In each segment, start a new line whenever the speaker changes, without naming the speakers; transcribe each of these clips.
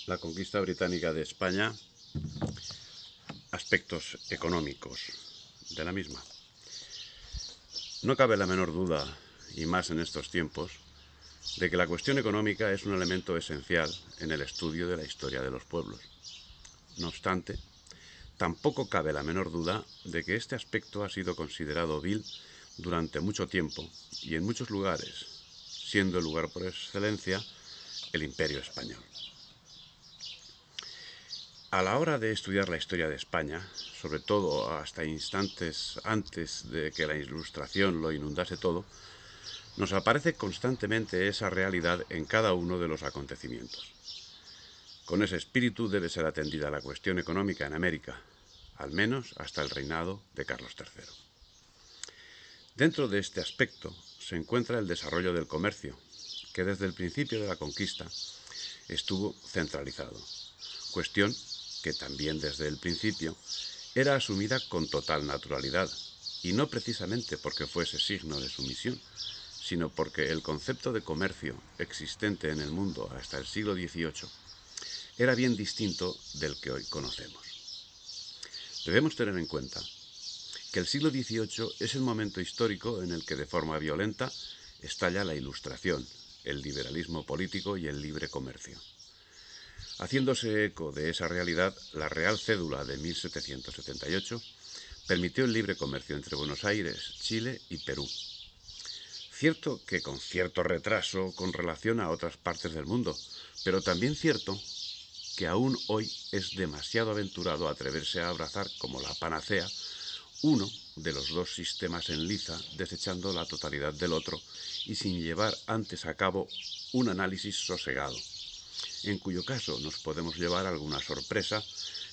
la conquista británica de España, aspectos económicos de la misma. No cabe la menor duda, y más en estos tiempos, de que la cuestión económica es un elemento esencial en el estudio de la historia de los pueblos. No obstante, tampoco cabe la menor duda de que este aspecto ha sido considerado vil durante mucho tiempo y en muchos lugares, siendo el lugar por excelencia el Imperio Español. A la hora de estudiar la historia de España, sobre todo hasta instantes antes de que la Ilustración lo inundase todo, nos aparece constantemente esa realidad en cada uno de los acontecimientos. Con ese espíritu debe ser atendida la cuestión económica en América, al menos hasta el reinado de Carlos III. Dentro de este aspecto se encuentra el desarrollo del comercio, que desde el principio de la conquista estuvo centralizado, cuestión que también desde el principio era asumida con total naturalidad, y no precisamente porque fuese signo de sumisión, sino porque el concepto de comercio existente en el mundo hasta el siglo XVIII era bien distinto del que hoy conocemos. Debemos tener en cuenta que el siglo XVIII es el momento histórico en el que de forma violenta estalla la Ilustración, el liberalismo político y el libre comercio. Haciéndose eco de esa realidad, la Real Cédula de 1778 permitió el libre comercio entre Buenos Aires, Chile y Perú. Cierto que con cierto retraso con relación a otras partes del mundo, pero también cierto que aún hoy es demasiado aventurado atreverse a abrazar como la panacea uno de los dos sistemas en liza, desechando la totalidad del otro y sin llevar antes a cabo un análisis sosegado, en cuyo caso nos podemos llevar alguna sorpresa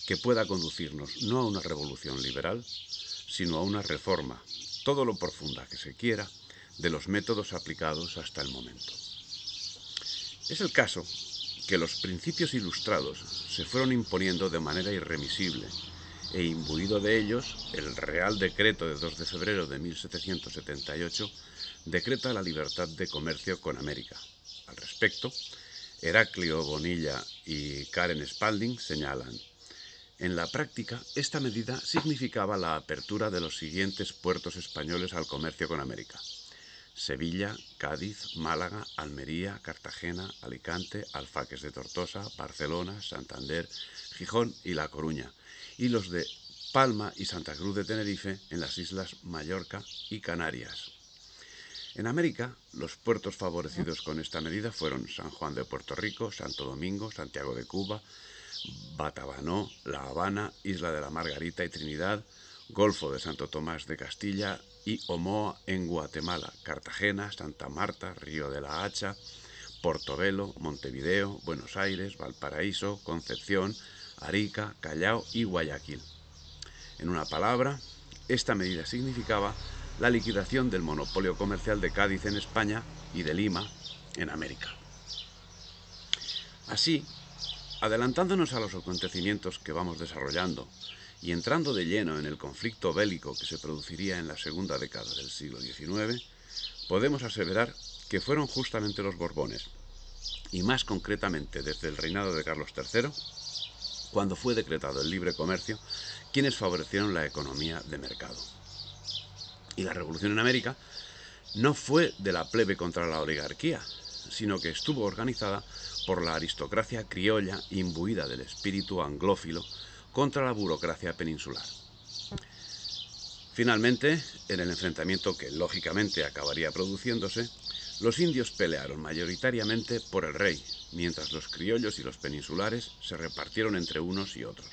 que pueda conducirnos no a una revolución liberal, sino a una reforma, todo lo profunda que se quiera, de los métodos aplicados hasta el momento. Es el caso que los principios ilustrados se fueron imponiendo de manera irremisible, e imbuido de ellos, el Real Decreto de 2 de febrero de 1778 decreta la libertad de comercio con América. Al respecto, Heraclio Bonilla y Karen Spalding señalan: en la práctica, esta medida significaba la apertura de los siguientes puertos españoles al comercio con América: Sevilla, Cádiz, Málaga, Almería, Cartagena, Alicante, Alfaques de Tortosa, Barcelona, Santander, Gijón y La Coruña, y los de Palma y Santa Cruz de Tenerife en las islas Mallorca y Canarias. En América, los puertos favorecidos con esta medida fueron San Juan de Puerto Rico, Santo Domingo, Santiago de Cuba, Batabanó, La Habana, Isla de la Margarita y Trinidad, Golfo de Santo Tomás de Castilla y Omoa en Guatemala, Cartagena, Santa Marta, Río de la Hacha, Portobelo, Montevideo, Buenos Aires, Valparaíso, Concepción, Arica, Callao y Guayaquil. En una palabra, esta medida significaba la liquidación del monopolio comercial de Cádiz en España y de Lima en América. Así, adelantándonos a los acontecimientos que vamos desarrollando y entrando de lleno en el conflicto bélico que se produciría en la segunda década del siglo XIX, podemos aseverar que fueron justamente los Borbones, y más concretamente desde el reinado de Carlos III, cuando fue decretado el libre comercio, quienes favorecieron la economía de mercado. Y la revolución en América no fue de la plebe contra la oligarquía, sino que estuvo organizada por la aristocracia criolla imbuida del espíritu anglófilo contra la burocracia peninsular. Finalmente, en el enfrentamiento que lógicamente acabaría produciéndose, los indios pelearon mayoritariamente por el rey, mientras los criollos y los peninsulares se repartieron entre unos y otros.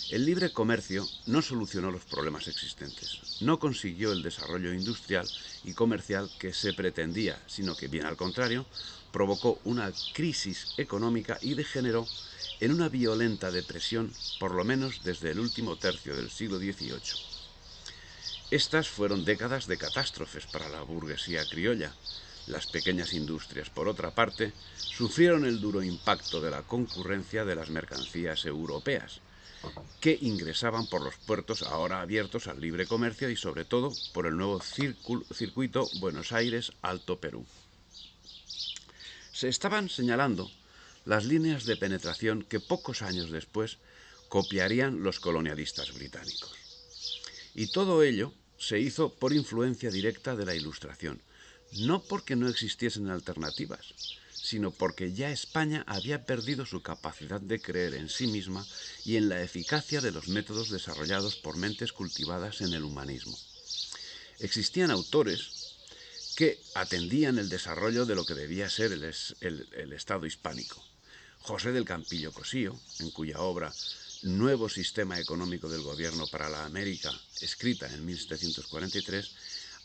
El libre comercio no solucionó los problemas existentes, no consiguió el desarrollo industrial y comercial que se pretendía, sino que, bien al contrario, provocó una crisis económica y degeneró en una violenta depresión, por lo menos desde el último tercio del siglo XVIII. Estas fueron décadas de catástrofes para la burguesía criolla. Las pequeñas industrias, por otra parte, sufrieron el duro impacto de la concurrencia de las mercancías europeas, que ingresaban por los puertos ahora abiertos al libre comercio y sobre todo por el nuevo circuito Buenos Aires-Alto Perú. Se estaban señalando las líneas de penetración que pocos años después copiarían los colonialistas británicos. Y todo ello se hizo por influencia directa de la Ilustración, no porque no existiesen alternativas, sino porque ya España había perdido su capacidad de creer en sí misma y en la eficacia de los métodos desarrollados por mentes cultivadas en el humanismo. Existían autores que atendían el desarrollo de lo que debía ser el Estado hispánico. José del Campillo Cosío, en cuya obra Nuevo Sistema Económico del Gobierno para la América, escrita en 1743,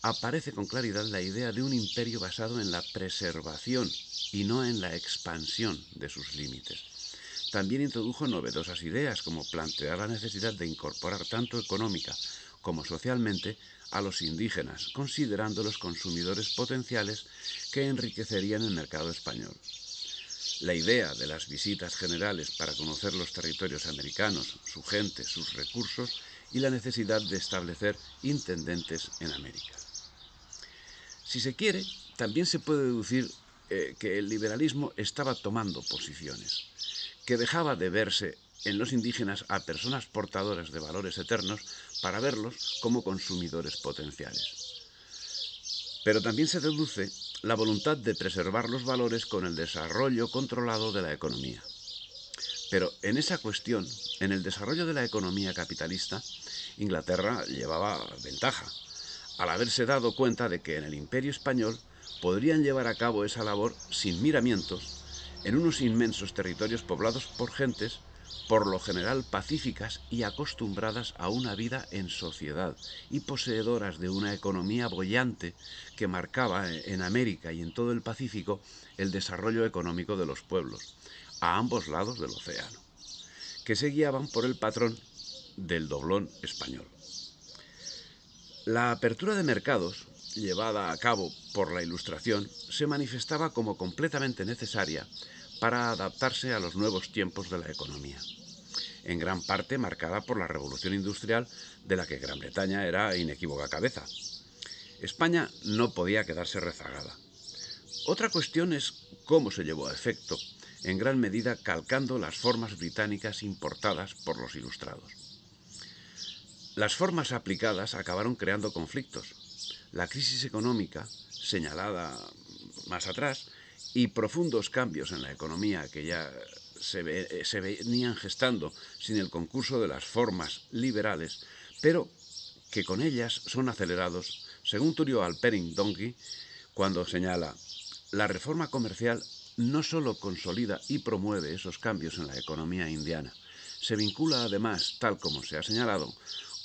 aparece con claridad la idea de un imperio basado en la preservación y no en la expansión de sus límites. También introdujo novedosas ideas, como plantear la necesidad de incorporar tanto económica como socialmente a los indígenas, considerándolos consumidores potenciales que enriquecerían el mercado español. La idea de las visitas generales para conocer los territorios americanos, su gente, sus recursos y la necesidad de establecer intendentes en América. Si se quiere, también se puede deducir que el liberalismo estaba tomando posiciones, que dejaba de verse en los indígenas a personas portadoras de valores eternos para verlos como consumidores potenciales. Pero también se deduce la voluntad de preservar los valores con el desarrollo controlado de la economía. Pero en esa cuestión, en el desarrollo de la economía capitalista, Inglaterra llevaba ventaja, al haberse dado cuenta de que en el Imperio español podrían llevar a cabo esa labor sin miramientos en unos inmensos territorios poblados por gentes por lo general pacíficas y acostumbradas a una vida en sociedad y poseedoras de una economía boyante que marcaba en América y en todo el Pacífico el desarrollo económico de los pueblos, a ambos lados del océano, que se guiaban por el patrón del doblón español. La apertura de mercados, llevada a cabo por la Ilustración, se manifestaba como completamente necesaria para adaptarse a los nuevos tiempos de la economía, en gran parte marcada por la revolución industrial de la que Gran Bretaña era inequívoca cabeza. España no podía quedarse rezagada. Otra cuestión es cómo se llevó a efecto, en gran medida calcando las formas británicas importadas por los ilustrados. Las formas aplicadas acabaron creando conflictos. La crisis económica, señalada más atrás, y profundos cambios en la economía que ya se venían gestando sin el concurso de las formas liberales, pero que con ellas son acelerados, según Turio Alperin Dongi, cuando señala: la reforma comercial no solo consolida y promueve esos cambios en la economía indiana, se vincula además, tal como se ha señalado,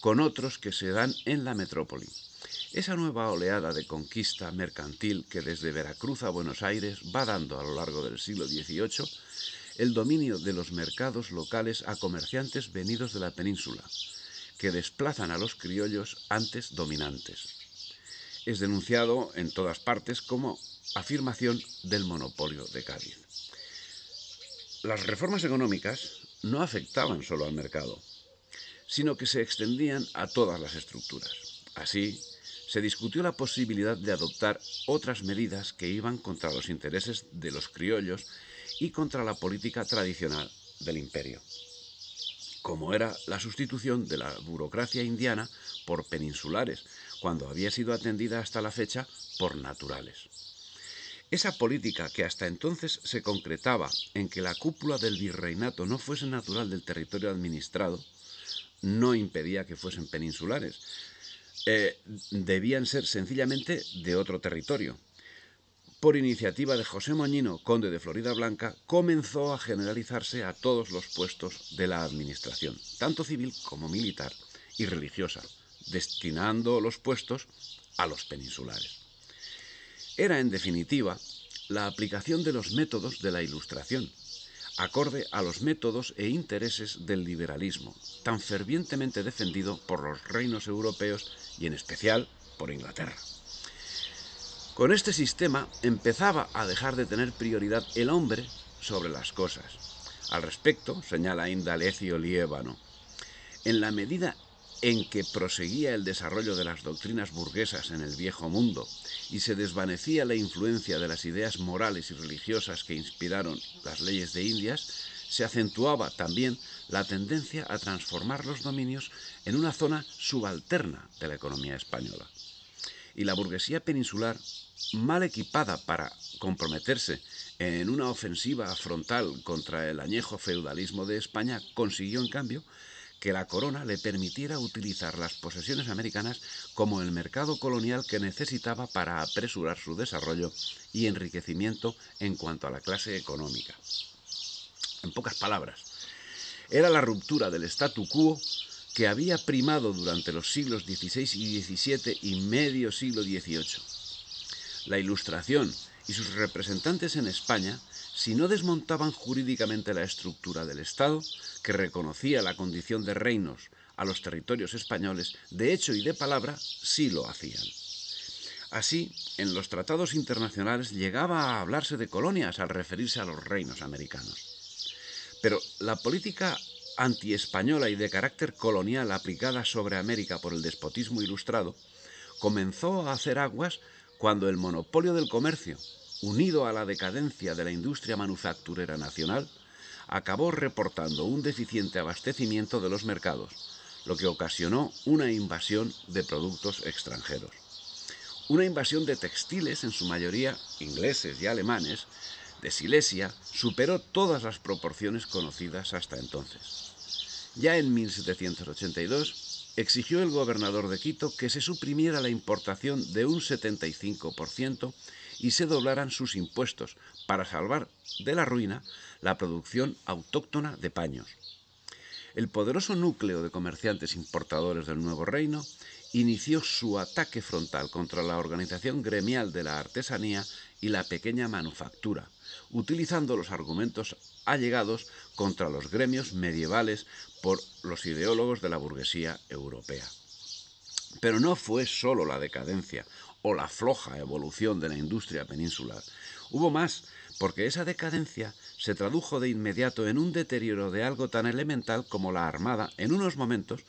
con otros que se dan en la metrópoli. Esa nueva oleada de conquista mercantil que desde Veracruz a Buenos Aires va dando a lo largo del siglo XVIII el dominio de los mercados locales a comerciantes venidos de la península, que desplazan a los criollos antes dominantes. Es denunciado en todas partes como afirmación del monopolio de Cádiz. Las reformas económicas no afectaban solo al mercado, sino que se extendían a todas las estructuras. Así, se discutió la posibilidad de adoptar otras medidas que iban contra los intereses de los criollos y contra la política tradicional del imperio, como era la sustitución de la burocracia indiana por peninsulares, cuando había sido atendida hasta la fecha por naturales. Esa política, que hasta entonces se concretaba en que la cúpula del virreinato no fuese natural del territorio administrado, no impedía que fuesen peninsulares. Debían ser sencillamente de otro territorio. Por iniciativa de José Moñino, conde de Floridablanca, comenzó a generalizarse a todos los puestos de la administración, tanto civil como militar y religiosa, destinando los puestos a los peninsulares. Era, en definitiva, la aplicación de los métodos de la Ilustración, acorde a los métodos e intereses del liberalismo, tan fervientemente defendido por los reinos europeos y en especial por Inglaterra. Con este sistema empezaba a dejar de tener prioridad el hombre sobre las cosas. Al respecto, señala Indalecio Liébano, en la medida en que proseguía el desarrollo de las doctrinas burguesas en el viejo mundo y se desvanecía la influencia de las ideas morales y religiosas que inspiraron las leyes de Indias, se acentuaba también la tendencia a transformar los dominios en una zona subalterna de la economía española. Y la burguesía peninsular, mal equipada para comprometerse en una ofensiva frontal contra el añejo feudalismo de España, consiguió, en cambio, que la corona le permitiera utilizar las posesiones americanas como el mercado colonial que necesitaba para apresurar su desarrollo y enriquecimiento en cuanto a la clase económica. En pocas palabras, era la ruptura del statu quo que había primado durante los siglos XVI y XVII y medio siglo XVIII. La Ilustración y sus representantes en España, si no desmontaban jurídicamente la estructura del Estado, que reconocía la condición de reinos a los territorios españoles, de hecho y de palabra, sí lo hacían. Así, en los tratados internacionales llegaba a hablarse de colonias al referirse a los reinos americanos. Pero la política antiespañola y de carácter colonial aplicada sobre América por el despotismo ilustrado comenzó a hacer aguas cuando el monopolio del comercio, unido a la decadencia de la industria manufacturera nacional, acabó reportando un deficiente abastecimiento de los mercados, lo que ocasionó una invasión de productos extranjeros. Una invasión de textiles, en su mayoría ingleses y alemanes, de Silesia, superó todas las proporciones conocidas hasta entonces. Ya en 1782 exigió el gobernador de Quito que se suprimiera la importación de un 75% y se doblaran sus impuestos para salvar de la ruina la producción autóctona de paños. El poderoso núcleo de comerciantes importadores del Nuevo Reino inició su ataque frontal contra la organización gremial de la artesanía y la pequeña manufactura, utilizando los argumentos allegados contra los gremios medievales por los ideólogos de la burguesía europea. Pero no fue solo la decadencia o la floja evolución de la industria peninsular. Hubo más, porque esa decadencia se tradujo de inmediato en un deterioro de algo tan elemental como la armada en unos momentos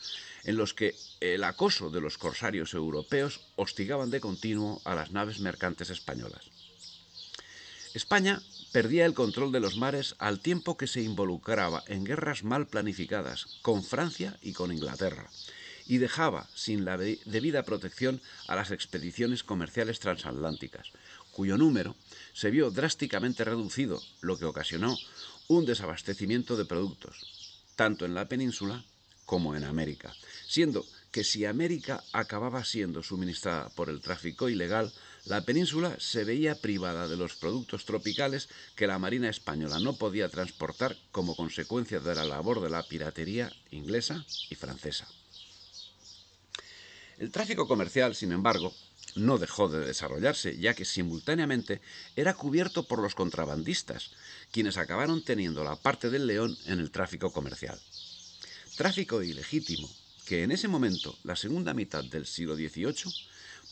en los que el acoso de los corsarios europeos hostigaban de continuo a las naves mercantes españolas. España perdía el control de los mares al tiempo que se involucraba en guerras mal planificadas con Francia y con Inglaterra, y dejaba sin la debida protección a las expediciones comerciales transatlánticas, cuyo número se vio drásticamente reducido, lo que ocasionó un desabastecimiento de productos, tanto en la península como en América, siendo que si América acababa siendo suministrada por el tráfico ilegal, la península se veía privada de los productos tropicales que la Marina española no podía transportar como consecuencia de la labor de la piratería inglesa y francesa. El tráfico comercial, sin embargo, no dejó de desarrollarse, ya que simultáneamente era cubierto por los contrabandistas, quienes acabaron teniendo la parte del león en el tráfico comercial. Tráfico ilegítimo que en ese momento, la segunda mitad del siglo XVIII,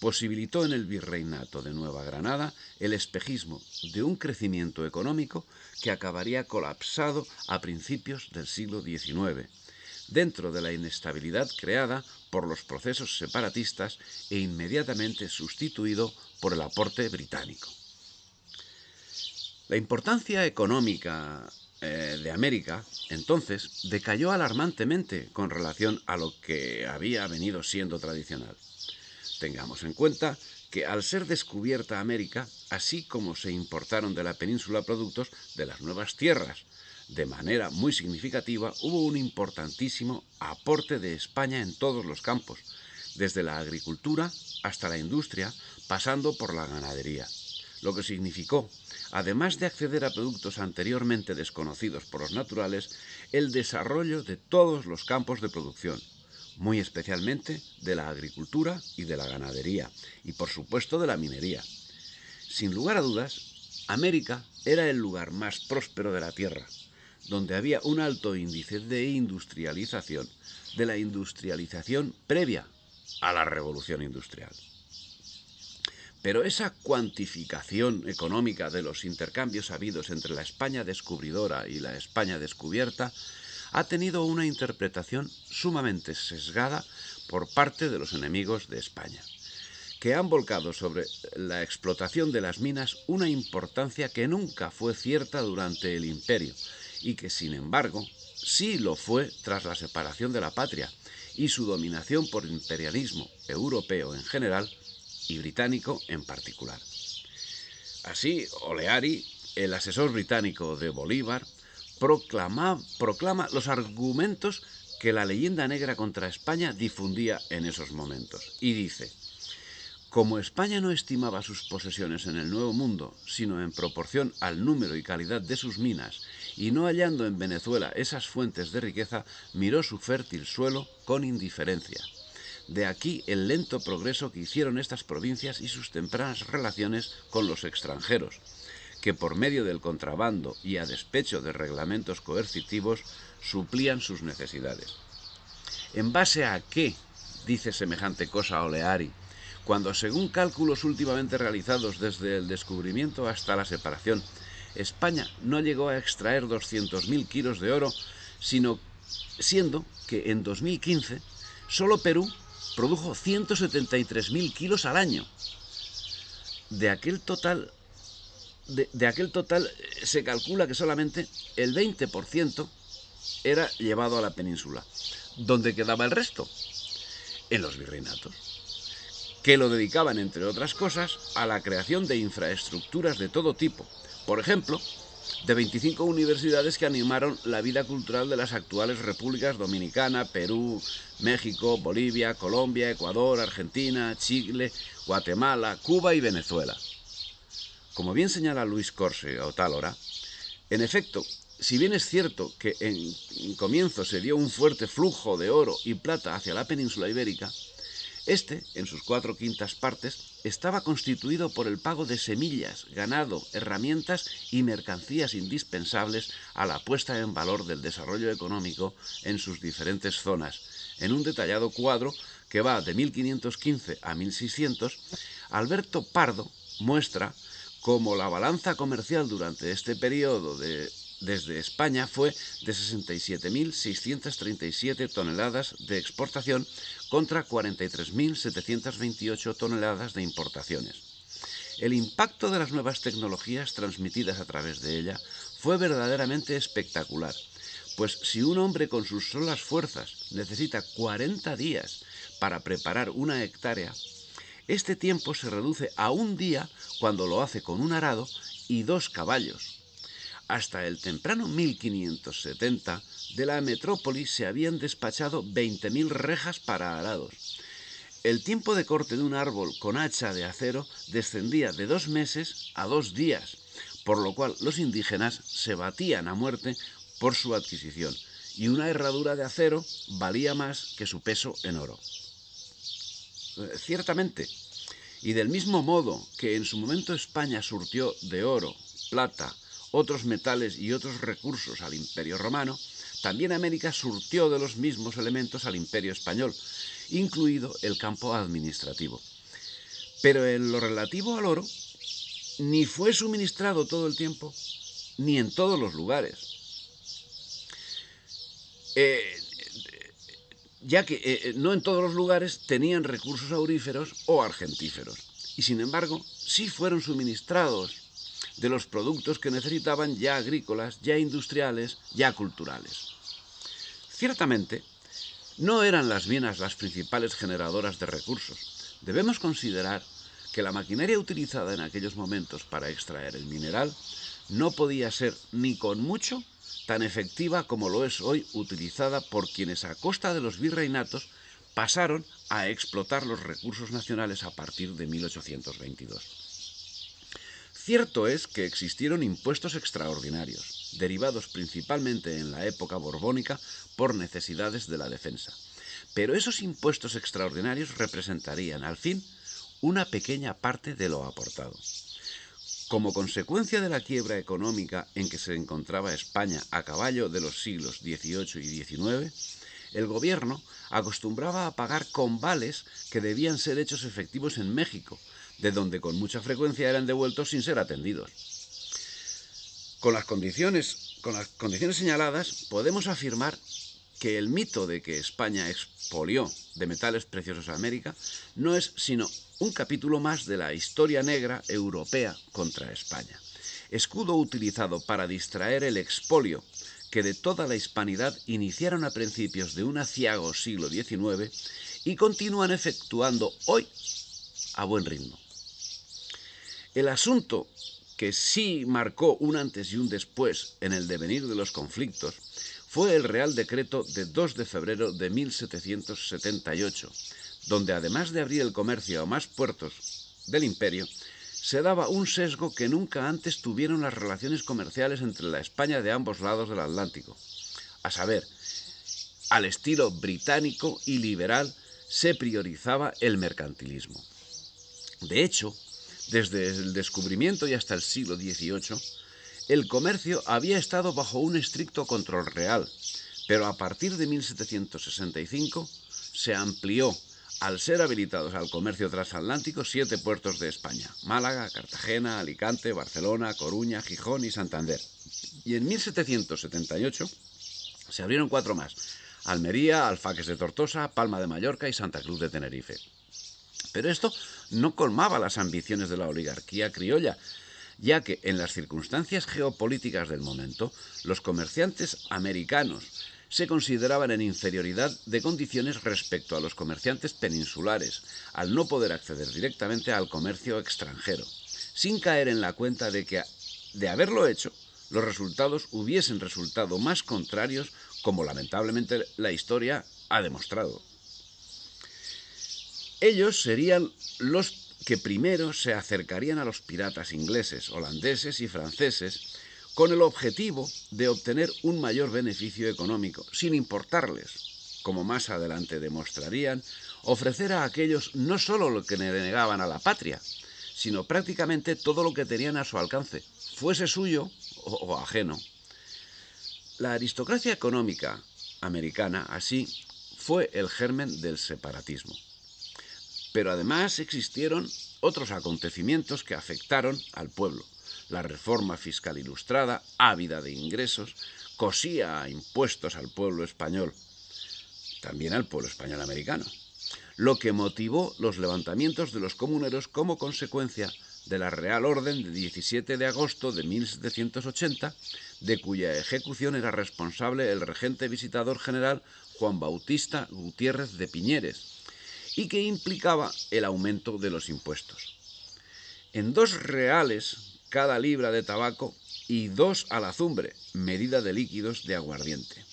posibilitó en el virreinato de Nueva Granada el espejismo de un crecimiento económico que acabaría colapsado a principios del siglo XIX, dentro de la inestabilidad creada por los procesos separatistas e inmediatamente sustituido por el aporte británico. La importancia económica de América, entonces, decayó alarmantemente con relación a lo que había venido siendo tradicional. Tengamos en cuenta que al ser descubierta América, así como se importaron de la península productos de las nuevas tierras, de manera muy significativa, hubo un importantísimo aporte de España en todos los campos, desde la agricultura hasta la industria, pasando por la ganadería, lo que significó, además de acceder a productos anteriormente desconocidos por los naturales, el desarrollo de todos los campos de producción, muy especialmente de la agricultura y de la ganadería, y por supuesto de la minería. Sin lugar a dudas, América era el lugar más próspero de la Tierra, donde había un alto índice de industrialización, de la industrialización previa a la Revolución Industrial. Pero esa cuantificación económica de los intercambios habidos entre la España descubridora y la España descubierta ha tenido una interpretación sumamente sesgada por parte de los enemigos de España, que han volcado sobre la explotación de las minas una importancia que nunca fue cierta durante el imperio y que, sin embargo, sí lo fue tras la separación de la patria y su dominación por el imperialismo europeo en general y británico en particular. Así, Oleari, el asesor británico de Bolívar, proclama los argumentos que la leyenda negra contra España difundía en esos momentos y dice: como España no estimaba sus posesiones en el Nuevo Mundo, sino en proporción al número y calidad de sus minas, y no hallando en Venezuela esas fuentes de riqueza, miró su fértil suelo con indiferencia. De aquí el lento progreso que hicieron estas provincias y sus tempranas relaciones con los extranjeros, que por medio del contrabando y a despecho de reglamentos coercitivos suplían sus necesidades. ¿En base a qué dice semejante cosa Oleari, cuando, según cálculos últimamente realizados desde el descubrimiento hasta la separación, España no llegó a extraer 200.000 kilos de oro, siendo que en 2015 solo Perú produjo 173.000 kilos al año? De aquel total se calcula que solamente el 20% era llevado a la península. ¿Dónde quedaba el resto? En los virreinatos, que lo dedicaban, entre otras cosas, a la creación de infraestructuras de todo tipo. Por ejemplo, de 25 universidades que animaron la vida cultural de las actuales repúblicas Dominicana, Perú, México, Bolivia, Colombia, Ecuador, Argentina, Chile, Guatemala, Cuba y Venezuela. Como bien señala Luis Corse Otálora, en efecto, si bien es cierto que en comienzo se dio un fuerte flujo de oro y plata hacia la península ibérica, este, en sus 4/5 partes, estaba constituido por el pago de semillas, ganado, herramientas y mercancías indispensables a la puesta en valor del desarrollo económico en sus diferentes zonas, en un detallado cuadro que va de 1515 a 1600. Alberto Pardo muestra cómo la balanza comercial durante este periodo desde España fue de 67.637 toneladas de exportación contra 43.728 toneladas de importaciones. El impacto de las nuevas tecnologías transmitidas a través de ella fue verdaderamente espectacular, pues si un hombre con sus solas fuerzas necesita 40 días para preparar una hectárea, este tiempo se reduce a un día cuando lo hace con un arado y 2 caballos. Hasta el temprano 1570, de la metrópoli se habían despachado 20.000 rejas para arados. El tiempo de corte de un árbol con hacha de acero descendía de 2 meses a 2 días, por lo cual los indígenas se batían a muerte por su adquisición, y una herradura de acero valía más que su peso en oro. Ciertamente, y del mismo modo que en su momento España surtió de oro, plata, otros metales y otros recursos al Imperio Romano, también América surtió de los mismos elementos al Imperio Español, incluido el campo administrativo. Pero en lo relativo al oro, ni fue suministrado todo el tiempo, ni en todos los lugares. Ya que no en todos los lugares tenían recursos auríferos o argentíferos, y sin embargo sí fueron suministrados de los productos que necesitaban, ya agrícolas, ya industriales, ya culturales. Ciertamente, no eran las minas las principales generadoras de recursos. Debemos considerar que la maquinaria utilizada en aquellos momentos para extraer el mineral no podía ser ni con mucho tan efectiva como lo es hoy, utilizada por quienes a costa de los virreinatos pasaron a explotar los recursos nacionales a partir de 1822. Cierto es que existieron impuestos extraordinarios, derivados principalmente en la época borbónica por necesidades de la defensa, pero esos impuestos extraordinarios representarían, al fin, una pequeña parte de lo aportado. Como consecuencia de la quiebra económica en que se encontraba España a caballo de los siglos XVIII y XIX, el gobierno acostumbraba a pagar con vales que debían ser hechos efectivos en México, de donde con mucha frecuencia eran devueltos sin ser atendidos. Con las condiciones con las condiciones señaladas, podemos afirmar que el mito de que España expolió de metales preciosos a América no es sino un capítulo más de la historia negra europea contra España, escudo utilizado para distraer el expolio que de toda la hispanidad iniciaron a principios de un aciago siglo XIX y continúan efectuando hoy a buen ritmo. El asunto que sí marcó un antes y un después en el devenir de los conflictos fue el Real Decreto de 2 de febrero de 1778, donde además de abrir el comercio a más puertos del imperio, se daba un sesgo que nunca antes tuvieron las relaciones comerciales entre la España de ambos lados del Atlántico. A saber, al estilo británico y liberal se priorizaba el mercantilismo. De hecho, desde el descubrimiento y hasta el siglo XVIII, el comercio había estado bajo un estricto control real, pero a partir de 1765 se amplió al ser habilitados al comercio transatlántico 7 puertos de España: Málaga, Cartagena, Alicante, Barcelona, Coruña, Gijón y Santander. Y en 1778 se abrieron 4 más: Almería, Alfaques de Tortosa, Palma de Mallorca y Santa Cruz de Tenerife. Pero esto no colmaba las ambiciones de la oligarquía criolla, ya que en las circunstancias geopolíticas del momento, los comerciantes americanos se consideraban en inferioridad de condiciones respecto a los comerciantes peninsulares, al no poder acceder directamente al comercio extranjero, sin caer en la cuenta de que, de haberlo hecho, los resultados hubiesen resultado más contrarios, como lamentablemente la historia ha demostrado. Ellos serían los que primero se acercarían a los piratas ingleses, holandeses y franceses con el objetivo de obtener un mayor beneficio económico, sin importarles, como más adelante demostrarían, ofrecer a aquellos no solo lo que negaban a la patria, sino prácticamente todo lo que tenían a su alcance, fuese suyo o ajeno. La aristocracia económica americana, así, fue el germen del separatismo. Pero además existieron otros acontecimientos que afectaron al pueblo. La reforma fiscal ilustrada, ávida de ingresos, cosía a impuestos al pueblo español, también al pueblo español americano, lo que motivó los levantamientos de los comuneros como consecuencia de la Real Orden de 17 de agosto de 1780, de cuya ejecución era responsable el regente visitador general Juan Bautista Gutiérrez de Piñeres, y que implicaba el aumento de los impuestos. En 2 reales cada libra de tabaco y 2 a la azumbre, medida de líquidos de aguardiente.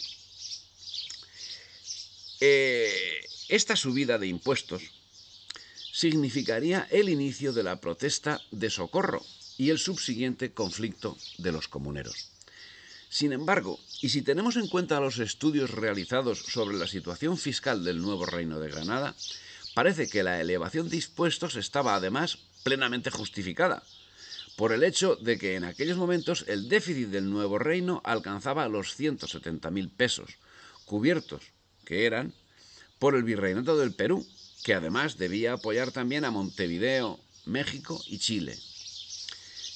Esta subida de impuestos significaría el inicio de la protesta de socorro y el subsiguiente conflicto de los comuneros. Sin embargo, y si tenemos en cuenta los estudios realizados sobre la situación fiscal del nuevo Reino de Granada, parece que la elevación de impuestos estaba además plenamente justificada, por el hecho de que en aquellos momentos el déficit del nuevo reino alcanzaba los 170.000 pesos, cubiertos, que eran, por el Virreinato del Perú, que además debía apoyar también a Montevideo, México y Chile.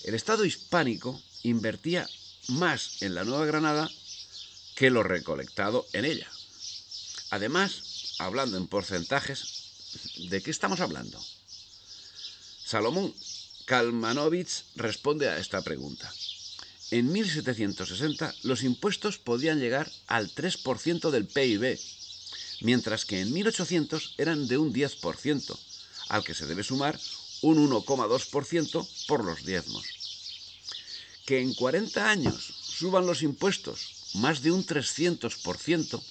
El Estado hispánico invertía más en la Nueva Granada que lo recolectado en ella. Además, hablando en porcentajes, ¿de qué estamos hablando? Salomón Kalmanovich responde a esta pregunta. En 1760 los impuestos podían llegar al 3% del PIB, mientras que en 1800 eran de un 10%, al que se debe sumar un 1,2% por los diezmos. Que en 40 años suban los impuestos más de un 300%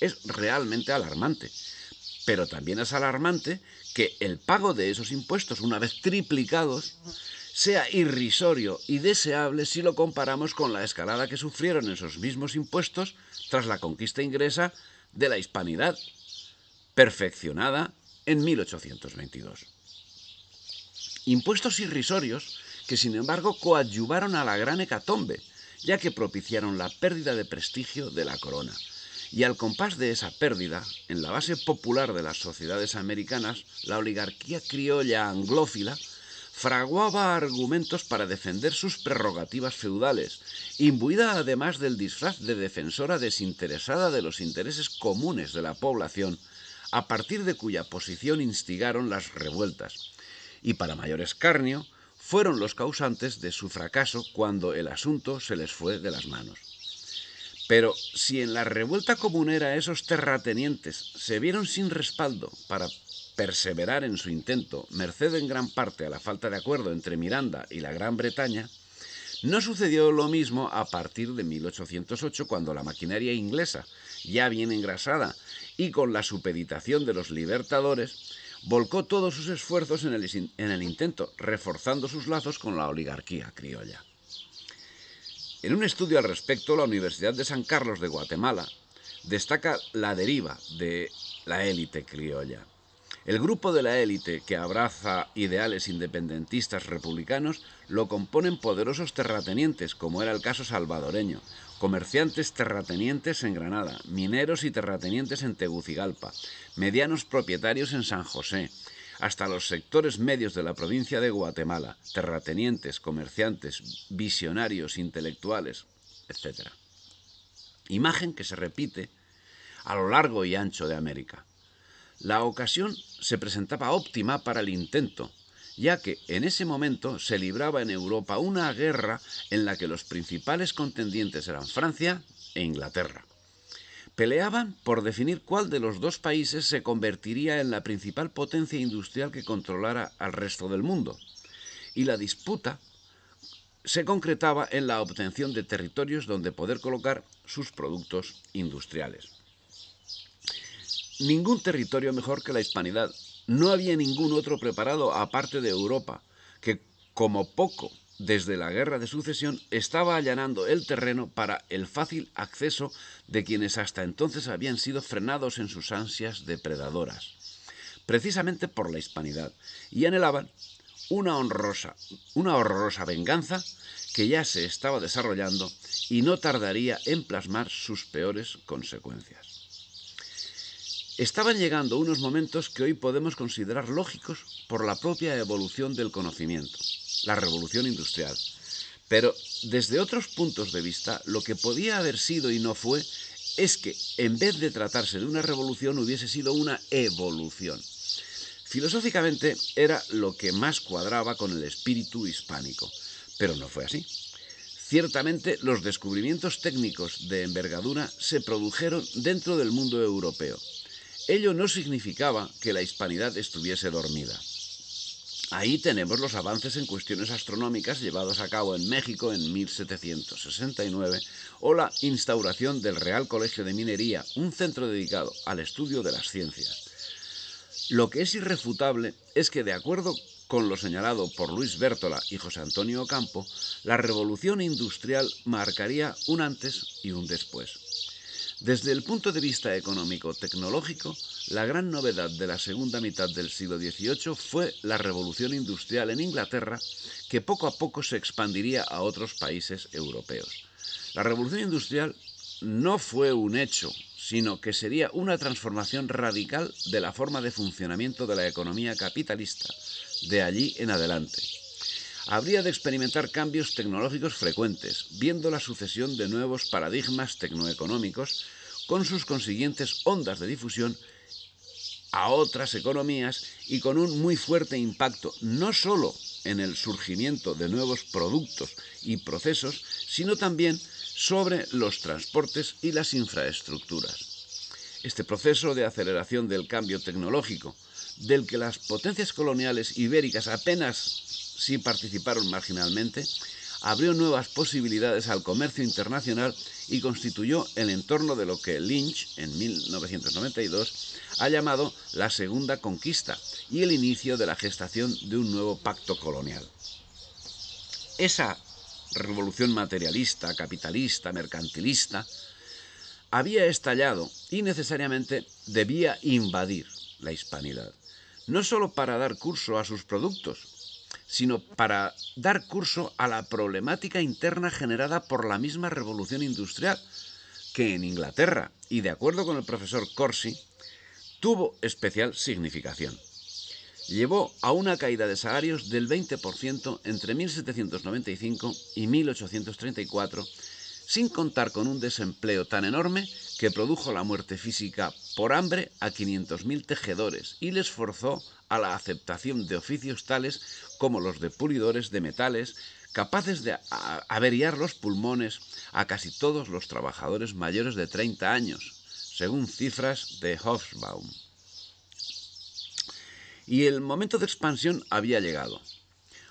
es realmente alarmante, pero también es alarmante que el pago de esos impuestos, una vez triplicados, sea irrisorio y deseable si lo comparamos con la escalada que sufrieron esos mismos impuestos tras la conquista inglesa de la hispanidad, perfeccionada en 1822. Impuestos irrisorios que, sin embargo, coadyuvaron a la gran hecatombe, ya que propiciaron la pérdida de prestigio de la corona. Y al compás de esa pérdida, en la base popular de las sociedades americanas, la oligarquía criolla anglófila fraguaba argumentos para defender sus prerrogativas feudales, imbuida además del disfraz de defensora desinteresada de los intereses comunes de la población, a partir de cuya posición instigaron las revueltas, y para mayor escarnio, fueron los causantes de su fracaso cuando el asunto se les fue de las manos. Pero si en la revuelta comunera esos terratenientes se vieron sin respaldo para perseverar en su intento, merced en gran parte a la falta de acuerdo entre Miranda y la Gran Bretaña, no sucedió lo mismo a partir de 1808, cuando la maquinaria inglesa, ya bien engrasada y con la supeditación de los libertadores, volcó todos sus esfuerzos en el intento, reforzando sus lazos con la oligarquía criolla. En un estudio al respecto, la Universidad de San Carlos de Guatemala destaca la deriva de la élite criolla. El grupo de la élite que abraza ideales independentistas republicanos lo componen poderosos terratenientes, como era el caso salvadoreño, comerciantes terratenientes en Granada, mineros y terratenientes en Tegucigalpa, medianos propietarios en San José, hasta los sectores medios de la provincia de Guatemala, terratenientes, comerciantes, visionarios, intelectuales, etc. Imagen que se repite a lo largo y ancho de América. La ocasión se presentaba óptima para el intento, ya que en ese momento se libraba en Europa una guerra en la que los principales contendientes eran Francia e Inglaterra. Peleaban por definir cuál de los dos países se convertiría en la principal potencia industrial que controlara al resto del mundo. Y la disputa se concretaba en la obtención de territorios donde poder colocar sus productos industriales. Ningún territorio mejor que la Hispanidad. No había ningún otro preparado aparte de Europa, que como poco desde la Guerra de Sucesión estaba allanando el terreno para el fácil acceso de quienes hasta entonces habían sido frenados en sus ansias depredadoras, precisamente por la Hispanidad, y anhelaban una horrorosa venganza que ya se estaba desarrollando y no tardaría en plasmar sus peores consecuencias. Estaban llegando unos momentos que hoy podemos considerar lógicos por la propia evolución del conocimiento, la revolución industrial. Pero desde otros puntos de vista, lo que podía haber sido y no fue, es que en vez de tratarse de una revolución hubiese sido una evolución. Filosóficamente era lo que más cuadraba con el espíritu hispánico, pero no fue así. Ciertamente los descubrimientos técnicos de envergadura se produjeron dentro del mundo europeo. Ello no significaba que la hispanidad estuviese dormida. Ahí tenemos los avances en cuestiones astronómicas llevados a cabo en México en 1769 o la instauración del Real Colegio de Minería, un centro dedicado al estudio de las ciencias. Lo que es irrefutable es que, de acuerdo con lo señalado por Luis Bértola y José Antonio Ocampo, la revolución industrial marcaría un antes y un después. Desde el punto de vista económico-tecnológico, la gran novedad de la segunda mitad del siglo XVIII fue la revolución industrial en Inglaterra, que poco a poco se expandiría a otros países europeos. La revolución industrial no fue un hecho, sino que sería una transformación radical de la forma de funcionamiento de la economía capitalista, de allí en adelante. Habría de experimentar cambios tecnológicos frecuentes, viendo la sucesión de nuevos paradigmas tecnoeconómicos con sus consiguientes ondas de difusión a otras economías y con un muy fuerte impacto no solo en el surgimiento de nuevos productos y procesos, sino también sobre los transportes y las infraestructuras. Este proceso de aceleración del cambio tecnológico, del que las potencias coloniales ibéricas apenas sí participaron marginalmente, abrió nuevas posibilidades al comercio internacional y constituyó el entorno de lo que Lynch, en 1992, ha llamado la segunda conquista y el inicio de la gestación de un nuevo pacto colonial. Esa revolución materialista, capitalista, mercantilista, había estallado y necesariamente debía invadir la hispanidad, no solo para dar curso a sus productos, sino para dar curso a la problemática interna generada por la misma revolución industrial, que en Inglaterra, y de acuerdo con el profesor Corsi, tuvo especial significación. llevó a una caída de salarios del 20% entre 1795 y 1834, sin contar con un desempleo tan enorme que produjo la muerte física por hambre a 500.000 tejedores y les forzó a la aceptación de oficios tales como los de pulidores de metales, capaces de averiar los pulmones a casi todos los trabajadores mayores de 30 años, según cifras de Hobsbawm. Y el momento de expansión había llegado.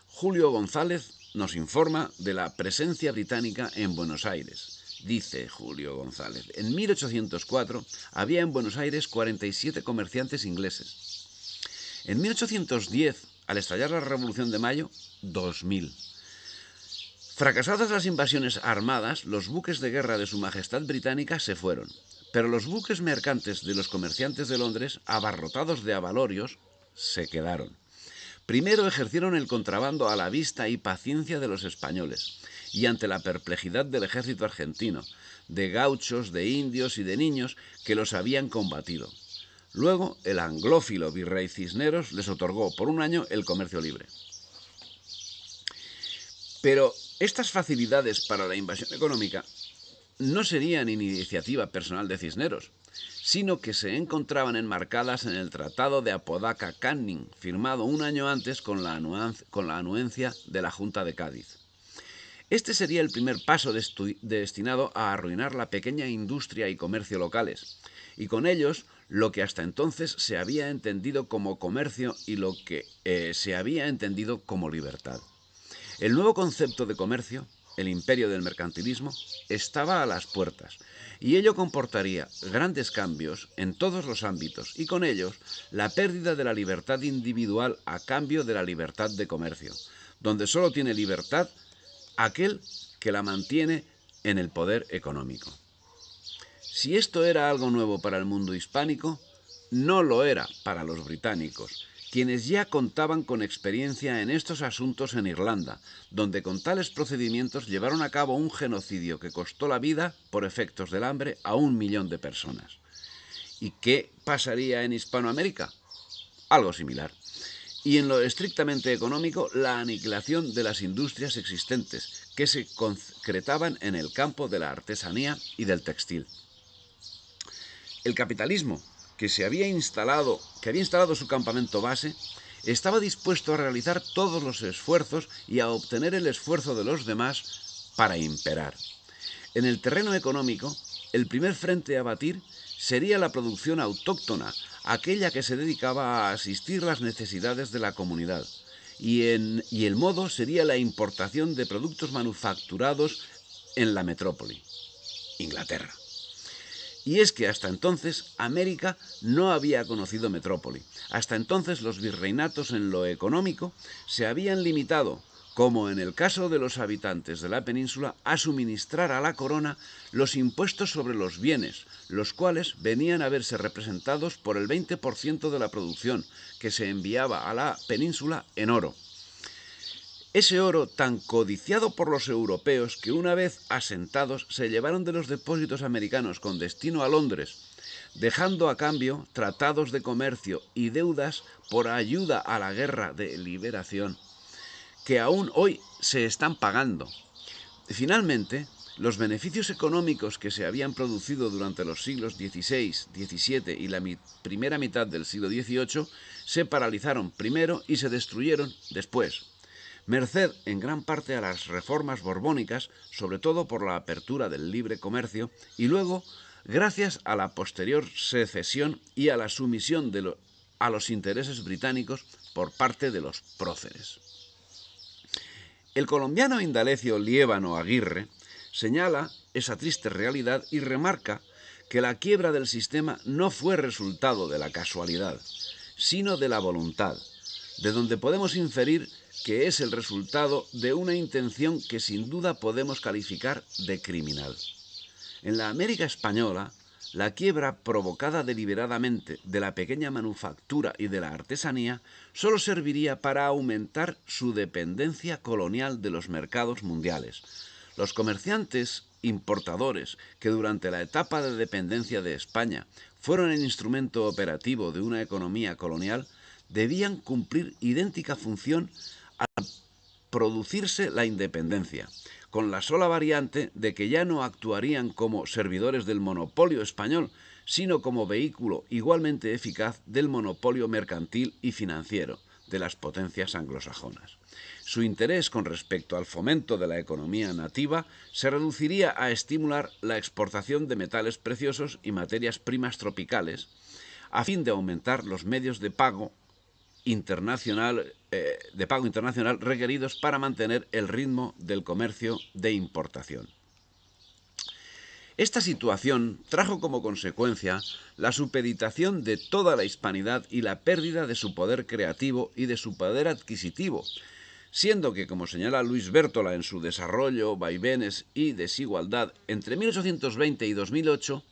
Julio González nos informa de la presencia británica en Buenos Aires. Dice Julio González, en 1804 había en Buenos Aires 47 comerciantes ingleses. En 1810, al estallar la Revolución de Mayo, 2000. Fracasadas las invasiones armadas, los buques de guerra de Su Majestad Británica se fueron, pero los buques mercantes de los comerciantes de Londres, abarrotados de abalorios, se quedaron. Primero ejercieron el contrabando a la vista y paciencia de los españoles, y ante la perplejidad del ejército argentino, de gauchos, de indios y de niños que los habían combatido. Luego, el anglófilo virrey Cisneros les otorgó por un año el comercio libre. Pero estas facilidades para la invasión económica no serían iniciativa personal de Cisneros, sino que se encontraban enmarcadas en el Tratado de Apodaca-Canning, firmado un año antes con la anuencia de la Junta de Cádiz. Este sería el primer paso destinado a arruinar la pequeña industria y comercio locales, y con ellos lo que hasta entonces se había entendido como comercio y lo que se había entendido como libertad. El nuevo concepto de comercio, el imperio del mercantilismo, estaba a las puertas, y ello comportaría grandes cambios en todos los ámbitos, y con ellos la pérdida de la libertad individual a cambio de la libertad de comercio, donde solo tiene libertad aquel que la mantiene en el poder económico. Si esto era algo nuevo para el mundo hispánico, no lo era para los británicos, quienes ya contaban con experiencia en estos asuntos en Irlanda, donde con tales procedimientos llevaron a cabo un genocidio que costó la vida, por efectos del hambre, a 1 millón de personas. ¿Y qué pasaría en Hispanoamérica? Algo similar. Y en lo estrictamente económico, la aniquilación de las industrias existentes, que se concretaban en el campo de la artesanía y del textil. El capitalismo, que había instalado su campamento base, estaba dispuesto a realizar todos los esfuerzos y a obtener el esfuerzo de los demás para imperar. En el terreno económico, el primer frente a batir sería la producción autóctona, aquella que se dedicaba a asistir las necesidades de la comunidad, y el modo sería la importación de productos manufacturados en la metrópoli, Inglaterra. Y es que hasta entonces América no había conocido metrópoli. Hasta entonces los virreinatos en lo económico se habían limitado, como en el caso de los habitantes de la península, a suministrar a la corona los impuestos sobre los bienes, los cuales venían a verse representados por el 20% de la producción que se enviaba a la península en oro. Ese oro tan codiciado por los europeos que una vez asentados se llevaron de los depósitos americanos con destino a Londres, dejando a cambio tratados de comercio y deudas por ayuda a la guerra de liberación, que aún hoy se están pagando. Finalmente, los beneficios económicos que se habían producido durante los siglos XVI, XVII y la primera mitad del siglo XVIII se paralizaron primero y se destruyeron después, merced en gran parte a las reformas borbónicas, sobre todo por la apertura del libre comercio, y luego gracias a la posterior secesión y a la sumisión a los intereses británicos por parte de los próceres. El colombiano Indalecio Liévano Aguirre señala esa triste realidad y remarca que la quiebra del sistema no fue resultado de la casualidad, sino de la voluntad, de donde podemos inferir que es el resultado de una intención que sin duda podemos calificar de criminal. En la América española, la quiebra provocada deliberadamente de la pequeña manufactura y de la artesanía solo serviría para aumentar su dependencia colonial de los mercados mundiales. Los comerciantes importadores que durante la etapa de dependencia de España fueron el instrumento operativo de una economía colonial debían cumplir idéntica función al producirse la independencia, con la sola variante de que ya no actuarían como servidores del monopolio español, sino como vehículo igualmente eficaz del monopolio mercantil y financiero de las potencias anglosajonas. Su interés con respecto al fomento de la economía nativa se reduciría a estimular la exportación de metales preciosos y materias primas tropicales, a fin de aumentar los medios de pago internacional requeridos para mantener el ritmo del comercio de importación. Esta situación trajo como consecuencia la supeditación de toda la hispanidad y la pérdida de su poder creativo y de su poder adquisitivo, siendo que, como señala Luis Bértola en su Desarrollo, vaivenes y desigualdad, entre 1820 y 2008,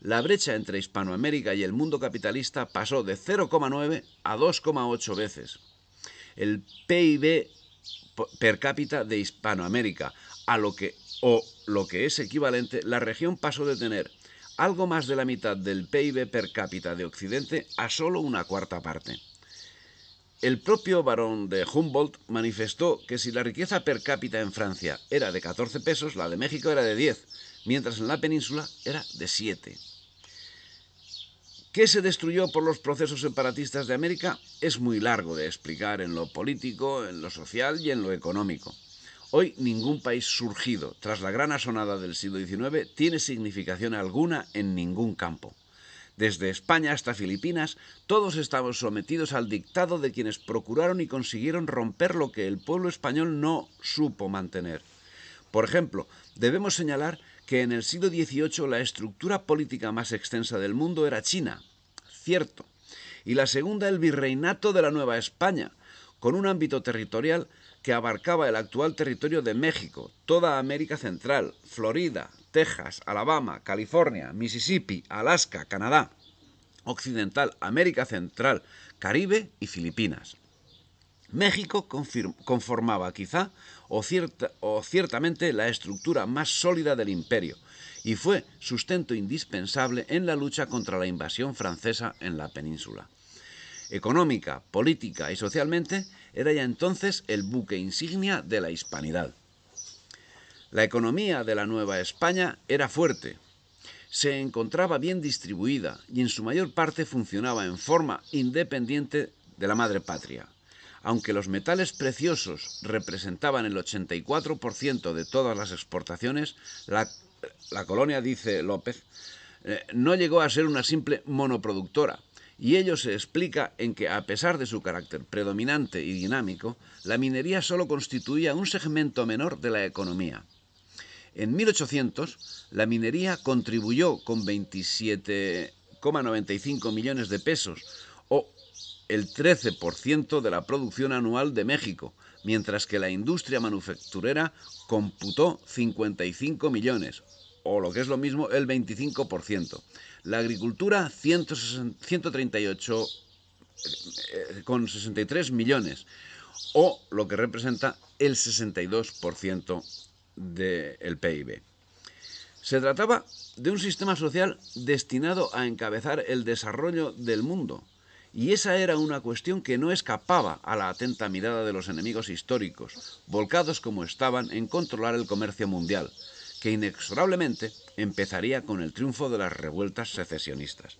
la brecha entre Hispanoamérica y el mundo capitalista pasó de 0,9 a 2,8 veces el PIB per cápita de Hispanoamérica, lo que es equivalente, la región pasó de tener algo más de la mitad del PIB per cápita de Occidente a solo una cuarta parte. El propio barón de Humboldt manifestó que si la riqueza per cápita en Francia era de 14 pesos, la de México era de 10, mientras en la península era de 7. ¿Qué se destruyó por los procesos separatistas de América? Es muy largo de explicar en lo político, en lo social y en lo económico. Hoy ningún país surgido tras la gran asonada del siglo XIX tiene significación alguna en ningún campo. Desde España hasta Filipinas, todos estamos sometidos al dictado de quienes procuraron y consiguieron romper lo que el pueblo español no supo mantener. Por ejemplo, debemos señalar que en el siglo XVIII la estructura política más extensa del mundo era China, cierto, y la segunda el virreinato de la Nueva España, con un ámbito territorial que abarcaba el actual territorio de México, toda América Central, Florida, Texas, Alabama, California, Mississippi, Alaska, Canadá, Occidental, América Central, Caribe y Filipinas. México conformaba quizá o ciertamente la estructura más sólida del imperio y fue sustento indispensable en la lucha contra la invasión francesa en la península. Económica, política y socialmente era ya entonces el buque insignia de la hispanidad. La economía de la Nueva España era fuerte, se encontraba bien distribuida y en su mayor parte funcionaba en forma independiente de la madre patria. Aunque los metales preciosos representaban el 84% de todas las exportaciones, la colonia, dice López, no llegó a ser una simple monoproductora, y ello se explica en que, a pesar de su carácter predominante y dinámico, la minería solo constituía un segmento menor de la economía. En 1800, la minería contribuyó con 27,95 millones de pesos, o el 13% de la producción anual de México, mientras que la industria manufacturera computó 55 millones, o lo que es lo mismo, el 25%. La agricultura, 138,63 millones, o lo que representa el 62% del PIB. Se trataba de un sistema social destinado a encabezar el desarrollo del mundo, y esa era una cuestión que no escapaba a la atenta mirada de los enemigos históricos, volcados como estaban en controlar el comercio mundial, que inexorablemente empezaría con el triunfo de las revueltas secesionistas.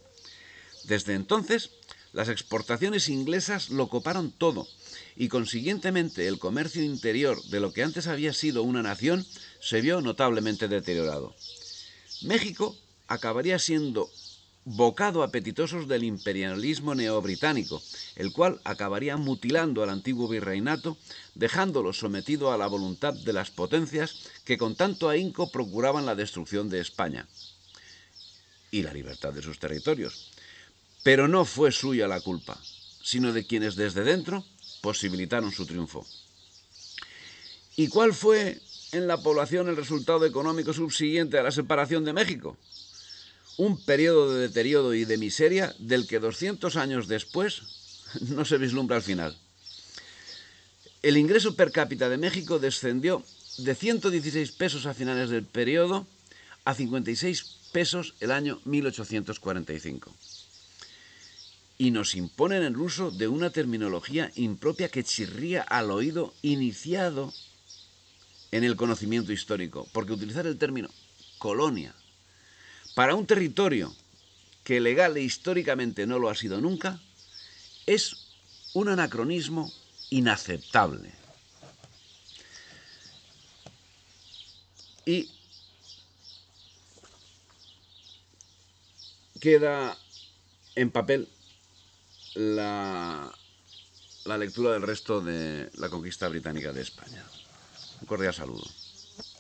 Desde entonces, las exportaciones inglesas lo coparon todo, y consiguientemente el comercio interior de lo que antes había sido una nación se vio notablemente deteriorado. México acabaría siendo bocado apetitosos del imperialismo neobritánico, el cual acabaría mutilando al antiguo virreinato, dejándolo sometido a la voluntad de las potencias que con tanto ahínco procuraban la destrucción de España y la libertad de sus territorios. Pero no fue suya la culpa, sino de quienes desde dentro posibilitaron su triunfo. ¿Y cuál fue en la población el resultado económico subsiguiente a la separación de México? Un periodo de deterioro y de miseria del que 200 años después no se vislumbra el final. El ingreso per cápita de México descendió de 116 pesos a finales del periodo a 56 pesos el año 1845. y nos imponen el uso de una terminología impropia que chirría al oído iniciado en el conocimiento histórico, porque utilizar el término colonia para un territorio que legal e históricamente no lo ha sido nunca es un anacronismo inaceptable. Y queda en papel la lectura del resto de la conquista británica de España. Un cordial saludo.